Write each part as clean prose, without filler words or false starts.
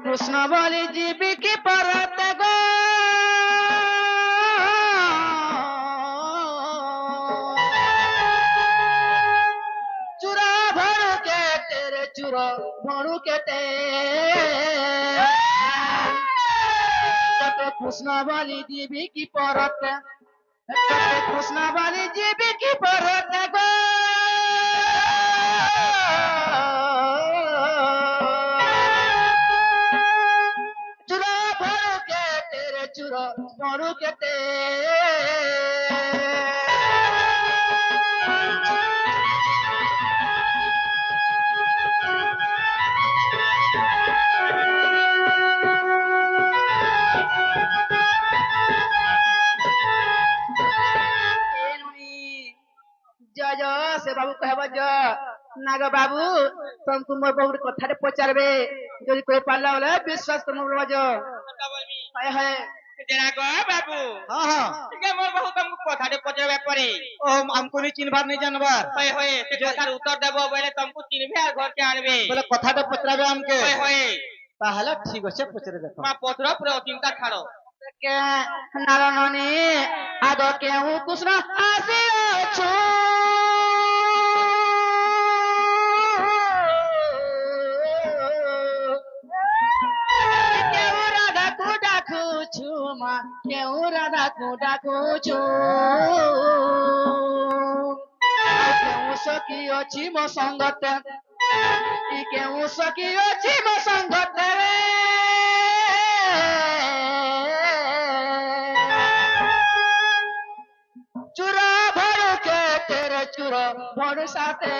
कृष्ण बोली जीवी की परत गो चुरा भरू के तेरे चुरा भरू के तेरे कृष्ण बोली जीवी की परत कृष्ण बोली जीवी की परत गो चुरा भरू के तेरे चुरा भरू के जय से बाबू कहब नाग बाबू तुमको मोर बहुत कथा पचारे যদি কই পারলা বলে বিশ্বাস করব বাজ হায় হায় जरा गो बाबू हाँ हाँ ठीक है मोर बहुत तुमको कथा पचरबे पड़े ओ हमको नहीं चिन्हबार नहीं जानबार होय होय से कथार उत्तर देबो बोले तुमको चिन्हबे और घर के आनबे बोले कथा तो पचराबे हमके होय होय ताहले ठीक আছে पचरे देखो मा पचरो पूरा चिंता छाड़ो के नारायणी आदो केहू कृष्ण आसी छु केहू राधा को डाकू छु मा केहू राधा को डाकू छु केहू सखी अछि मो संगत इ केहू सखी अछि मो संगत रे चुरा भरू के तेरे चुरा भरू साथे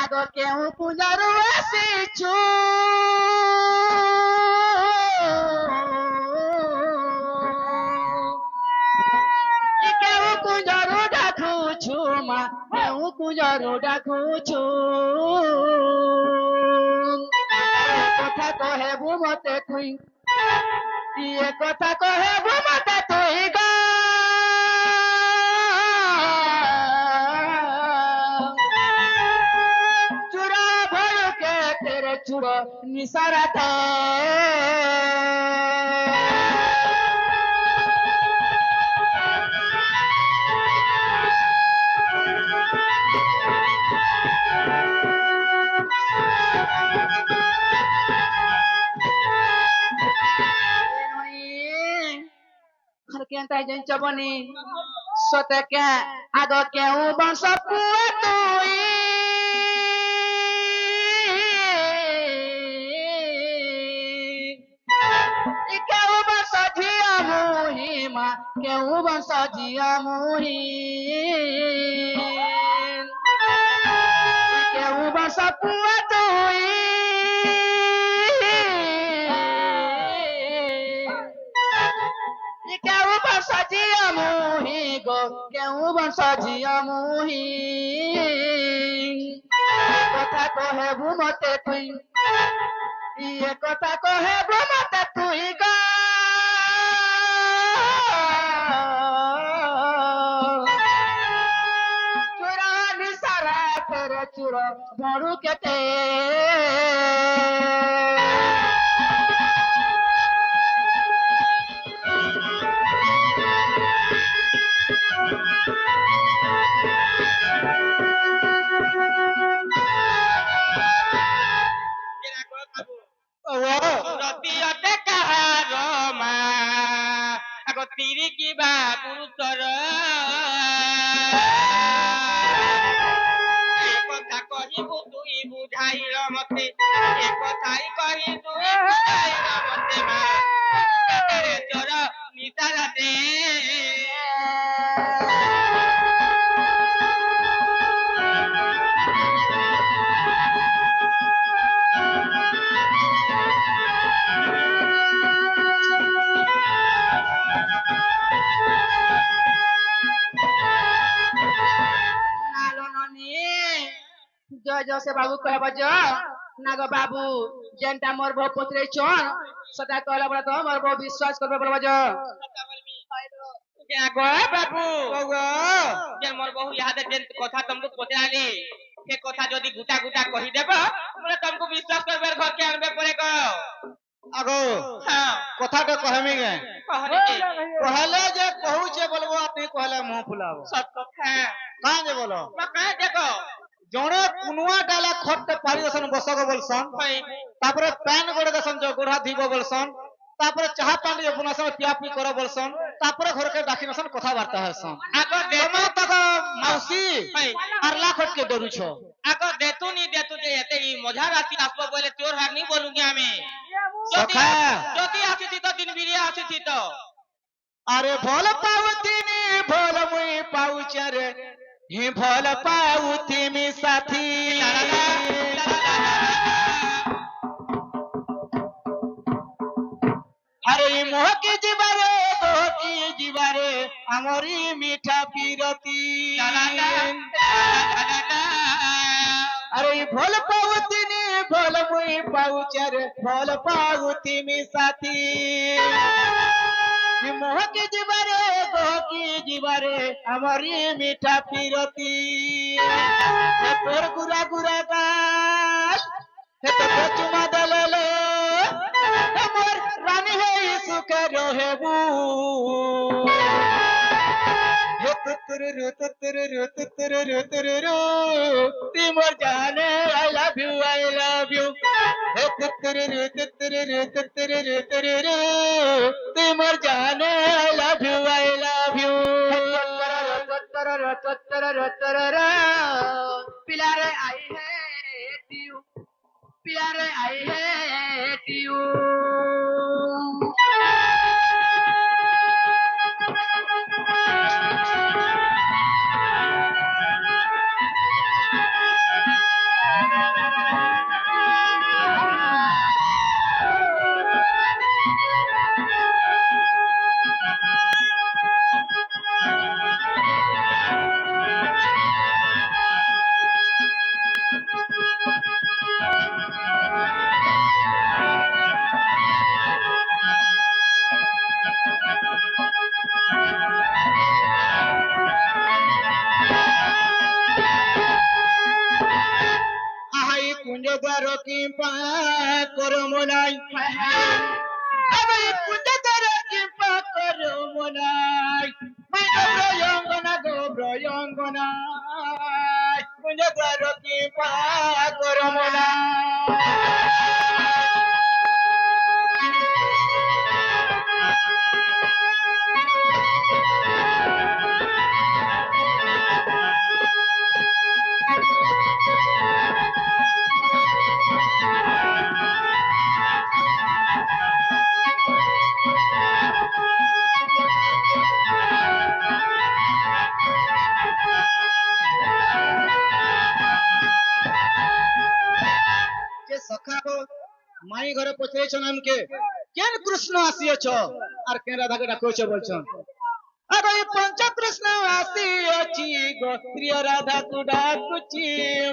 आगो केहू पूजारू आसीछु केहू पूजारू डाकुछु मा केहू पूजारू डाकुछु কথা কহেবু মতে তুই ইয়ে কথা কহেবু মতে তুই গা চূড়া ভরকে তেরে চূড় নিসারাতে কেনটা জঞ্চবনি সতকে আদো কেউ বংশ পুয়া তুই কেউ বংশ ঝিয়া মুহি মা কেউ বংশ ঝিয়া মুহি কেউ বংশ পুয়া তুই কেউ বংশ ঝিয়া মুহি গো কেউ বংশ ঝিয়া মুহি কথা কহেবু মতে তুই ইয়ে কথা কহেবু মতে তুই গো চূড়া নিসারা তেরে চূড় ভরু কেতে जरा गो बाबू रतियते कहारो मा आगो तीरी की बा पुरुषर ए कथा कहिबु तुई बुझाइल मते ए कथाई कहि तुई बुझाइल मते मा तेरे चोर नितारा दे जय जय से बाबू कहब নাগ বাবু যেনটা মোর বউ পচরেছন সেটা কইলা বলে তো মোর বউ বিশ্বাস করবে বলবো যে গো বাবু ওগো যে মোর বহু ইহাদে যে কথা তোমাকে পচারি সে কথা যদি গুটা গুটা কহি দেব বলে তোমাকে বিশ্বাস করবে ঘরকে আনবে পরে গো আগো হ্যাঁ কথাটা কহমি গে কহনি কি कहले जे कहूचे बोलबो अपनी कहले मुंह फुलाबो সব কথা काहे जे बोलो মা কাहे দেখো जणे कुनुआ डाला खटते पारी दसन बसक बोलसन ভাই तापरे पैन गोड़े दसन जो गोड़ा धीबो बोलसन तापरे चाहा पानी जे पुनासन पिया पी करो बोलसन तापरे घर के डाकी नसन कथा वार्ता हसन আগো দে तमा तक मौसी ভাই आरला खट के डरू छो আগো দেতু নি দেতু যে এতে ই মজা রাতি আসবো বলে তোর হার নি বলু কি আমি যদি সখা। যদি আসিছি তো দিন বিরিয়া আসিছি তো अरे भोल पाउतीनी भोल मुई पाउचे रे ही भोल पाउती मी साथी अरे ई मोह की जीवारे दोह की जीवारे हमरी मीठा पीरती अरे ई भोल पाउतीनी भोल मुई पाउचे रे भोल पाउती मी साथी मोह की जीवारे गोह की जीवारे हमारी मीठा पीरती तोर गुरा गुरा गाल हे तो चुमा दलले मोर रानी है सुख रोहेबू हे तुतुरु ती मोर जाने आई लव यू हे तुतुरु ती मोर जाने आई लव यू पिलारे आई है टीयू पिलारे आई है टीयू आई कुंज द्वारो की पा करो मोनाई अबे कुंज द्वारो की पा करो मोनाई मैं गो ब्रयंगना कुंज द्वारो की पा करो मोनाई যে সখা को माई घरे पचरेछन हमके केन कृष्ण आसीअछ आर केन राधा के डाकोछ बोलछन अरे ये पंच कृष्ण आसीअछि गो प्रिय राधा को डाकुछि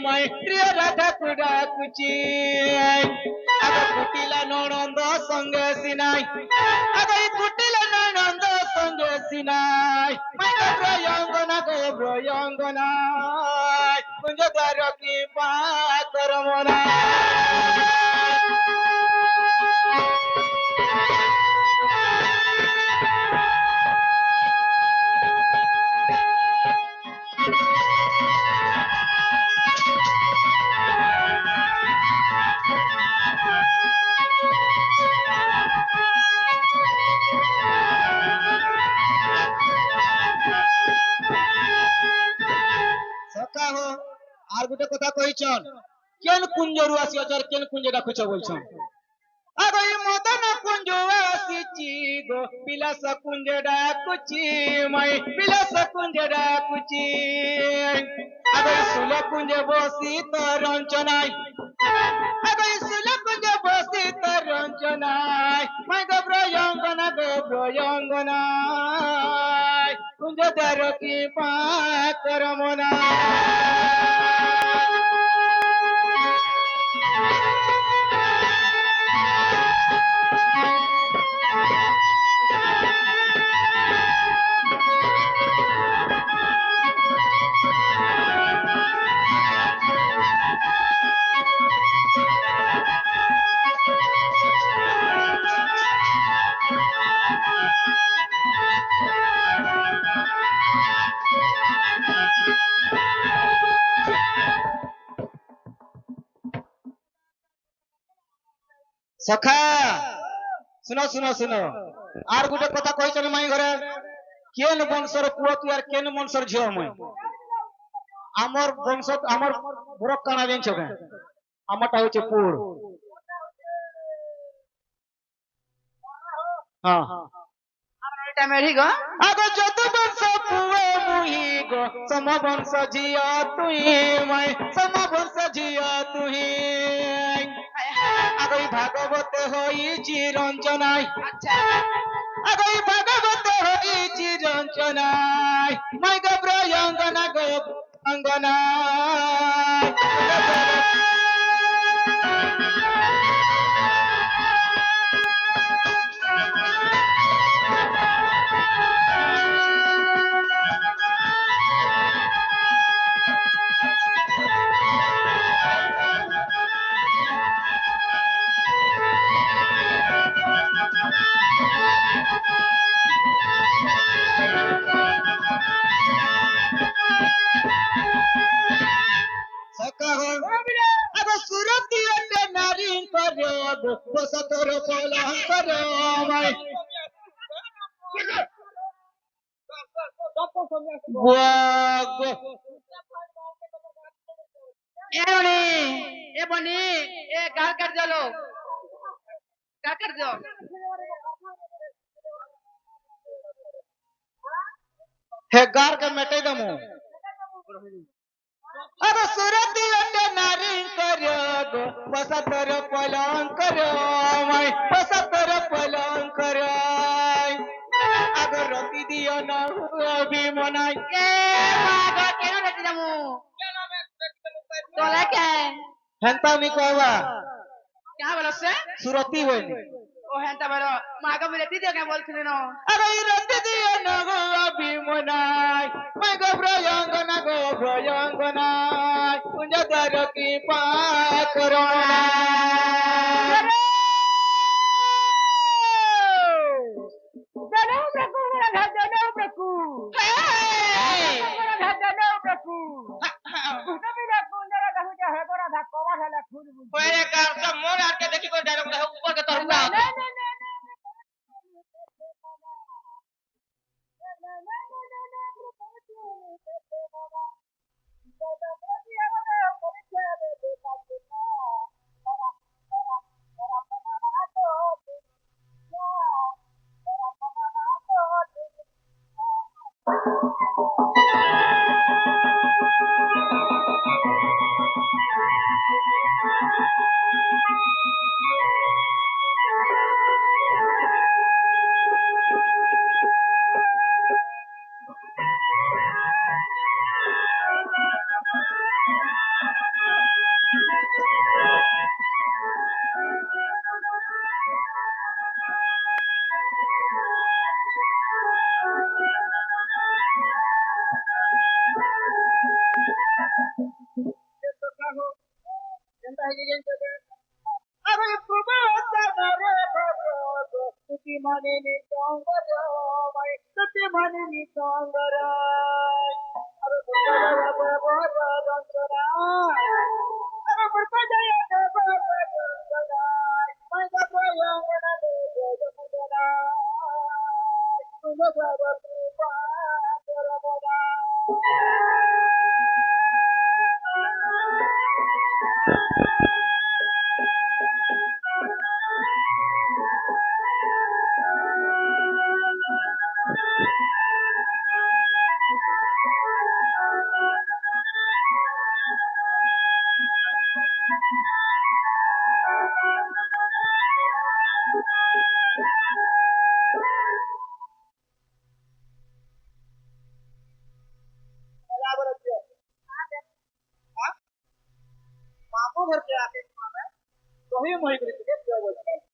माई प्रिय राधा को डाकुछि अरे कुटिला ननंद संगे सिनाई अरे कुटिला ननंद संगे सिनाई माई ब्रयंगना कुंज द्वार की पाकर मोना सखा हो आर गुटे कथा कहिछन केन कुंजरु आसीअछ आर केन कुंज डाकुछ बोलछन अरे मदन कुंज आसीछि गो पिलास कुंज डाकुछि मैं पिलास कुंज डाकुछि अरे सुल कुंज बसी तो रंचनाई अरे सुल कुंज बसी तो रंचनाई मैं गोब्रयंगना कुंज द्वार की पाकर मोना সখা শুনো শুনো শুনো আর গোটে কথা কইছন মাই ঘরে কেন বংশর পুଅ তুই আর কেন বংশর ঝিও মুই আমার বংশ আমার বরক কানা জানছ কে আমারটা হচ্ছে পুর হ্যাঁ এটা মেরি গো আগো যত বংশ পুয়ে মুহি গো সম বংশ ঝিও তুই মাই সম বংশ ঝিও তুই আগো ভাগবত হইছি রঞ্জনাই আচ্ছা আগো ভাগবত হইছি রঞ্জনাই মাই গো প্রয়ঙ্গনা গো অঙ্গনা আগো সুরতি অটে নারী করো বসতর পলং করো মাই ए बनी ए गाल कर चलो क्या कर दो हे गार के मेटे दमु अरे सुरती अटे नारी करो गो बसतर पलंग करो माय बसतर पलंग करो अगर रति दियो न अभी मनाई ए मागो केनो लेते जामु तोला क्या है हेंता नी कहवा क्या बोलो से सुरती होनी ओ हेंता बोलो मागो भी लेती दियो क्या बोलती नो अरे रति दियो न अभी मनाई मैं गो प्रयंगना कुंज दर की पाकरो पहले का सब मोर आर के देखी को डायलॉग ऊपर के तरफ अरे प्रभु तुति मने नि कांगर माय तुति मने नि कांगर अरे बाबा रंजना अरे बाबा जय बाबा रंजना मैं बाबा यंगना दे जमुना तुम बाबा कृपा कर मोरा মই করে